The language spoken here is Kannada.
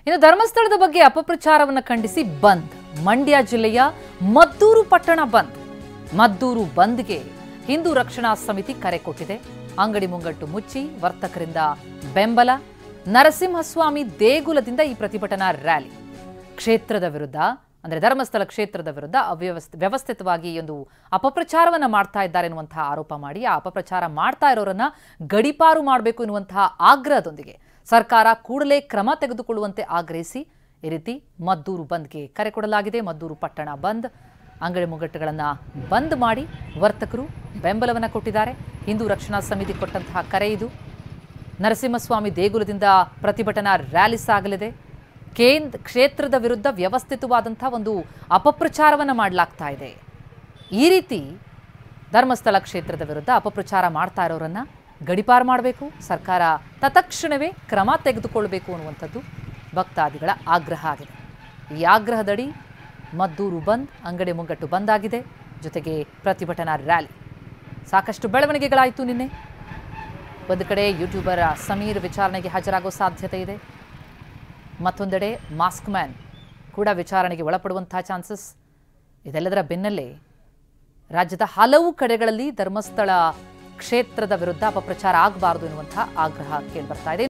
ಇನ್ನು ಧರ್ಮಸ್ಥಳದ ಬಗ್ಗೆ ಅಪಪ್ರಚಾರವನ್ನು ಖಂಡಿಸಿ ಬಂದ್. ಮಂಡ್ಯ ಜಿಲ್ಲೆಯ ಮದ್ದೂರು ಪಟ್ಟಣ ಬಂದ್. ಮದ್ದೂರು ಬಂದ್ಗೆ ಹಿಂದೂ ರಕ್ಷಣಾ ಸಮಿತಿ ಕರೆ ಕೊಟ್ಟಿದೆ. ಅಂಗಡಿ ಮುಂಗಟ್ಟು ಮುಚ್ಚಿ ವರ್ತಕರಿಂದ ಬೆಂಬಲ. ನರಸಿಂಹಸ್ವಾಮಿ ದೇಗುಲದಿಂದ ಈ ಪ್ರತಿಭಟನಾ ರ್ಯಾಲಿ. ಕ್ಷೇತ್ರದ ವಿರುದ್ಧ ಅಂದರೆ ಧರ್ಮಸ್ಥಳ ಕ್ಷೇತ್ರದ ವಿರುದ್ಧ ವ್ಯವಸ್ಥಿತವಾಗಿ ಒಂದು ಅಪಪ್ರಚಾರವನ್ನು ಮಾಡ್ತಾ ಇದ್ದಾರೆ ಎನ್ನುವಂತಹ ಆರೋಪ ಮಾಡಿ ಆ ಅಪಪ್ರಚಾರ ಮಾಡ್ತಾ ಇರೋರನ್ನ ಗಡಿಪಾರು ಮಾಡಬೇಕು ಎನ್ನುವಂತಹ ಆಗ್ರಹದೊಂದಿಗೆ ಸರ್ಕಾರ ಕೂಡಲೇ ಕ್ರಮ ತೆಗೆದುಕೊಳ್ಳುವಂತೆ ಆಗ್ರಹಿಸಿ ಈ ರೀತಿ ಮದ್ದೂರು ಬಂದ್ಗೆ ಕರೆ ಕೊಡಲಾಗಿದೆ. ಮದ್ದೂರು ಪಟ್ಟಣ ಬಂದ್. ಅಂಗಡಿ ಮುಂಗಟ್ಟುಗಳನ್ನು ಬಂದ್ ಮಾಡಿ ವರ್ತಕರು ಬೆಂಬಲವನ್ನು ಕೊಟ್ಟಿದ್ದಾರೆ. ಹಿಂದೂ ರಕ್ಷಣಾ ಸಮಿತಿ ಕೊಟ್ಟಂತಹ ಕರೆ ಇದು. ನರಸಿಂಹಸ್ವಾಮಿ ದೇಗುಲದಿಂದ ಪ್ರತಿಭಟನಾ ರ್ಯಾಲಿ ಸಾಗಲಿದೆ. ಕ್ಷೇತ್ರದ ವಿರುದ್ಧ ವ್ಯವಸ್ಥಿತವಾದಂತಹ ಒಂದು ಅಪಪ್ರಚಾರವನ್ನು ಮಾಡಲಾಗ್ತಾ ಇದೆ. ಈ ರೀತಿ ಧರ್ಮಸ್ಥಳ ಕ್ಷೇತ್ರದ ವಿರುದ್ಧ ಅಪಪ್ರಚಾರ ಮಾಡ್ತಾ ಇರೋರನ್ನ ಗಡಿಪಾರು ಮಾಡಬೇಕು, ಸರ್ಕಾರ ತತ್ಕ್ಷಣವೇ ಕ್ರಮ ತೆಗೆದುಕೊಳ್ಳಬೇಕು ಅನ್ನುವಂಥದ್ದು ಭಕ್ತಾದಿಗಳ ಆಗ್ರಹ ಆಗಿದೆ. ಈ ಆಗ್ರಹದಡಿ ಮದ್ದೂರು ಬಂದ್, ಅಂಗಡಿ ಮುಂಗಟ್ಟು ಬಂದ್ ಆಗಿದೆ. ಜೊತೆಗೆ ಪ್ರತಿಭಟನಾ ರ್ಯಾಲಿ. ಸಾಕಷ್ಟು ಬೆಳವಣಿಗೆಗಳಾಯಿತು ನಿನ್ನೆ. ಒಂದು ಕಡೆ ಯೂಟ್ಯೂಬರ್ ಸಮೀರ್ ವಿಚಾರಣೆಗೆ ಹಾಜರಾಗೋ ಸಾಧ್ಯತೆ ಇದೆ. ಮತ್ತೊಂದೆಡೆ ಮಾಸ್ಕ್ ಮ್ಯಾನ್ ಕೂಡ ವಿಚಾರಣೆಗೆ ಒಳಪಡುವಂತಹ ಚಾನ್ಸಸ್. ಇದೆಲ್ಲದರ ಬೆನ್ನಲ್ಲೇ ರಾಜ್ಯದ ಹಲವು ಕಡೆಗಳಲ್ಲಿ ಧರ್ಮಸ್ಥಳ ಕ್ಷೇತ್ರದ ವಿರುದ್ಧ ಅಪಪ್ರಚಾರ ಆಗಬಾರದು ಎನ್ನುವಂತಹ ಆಗ್ರಹ ಕೇಳಿಬರ್ತಾ ಇದೆ.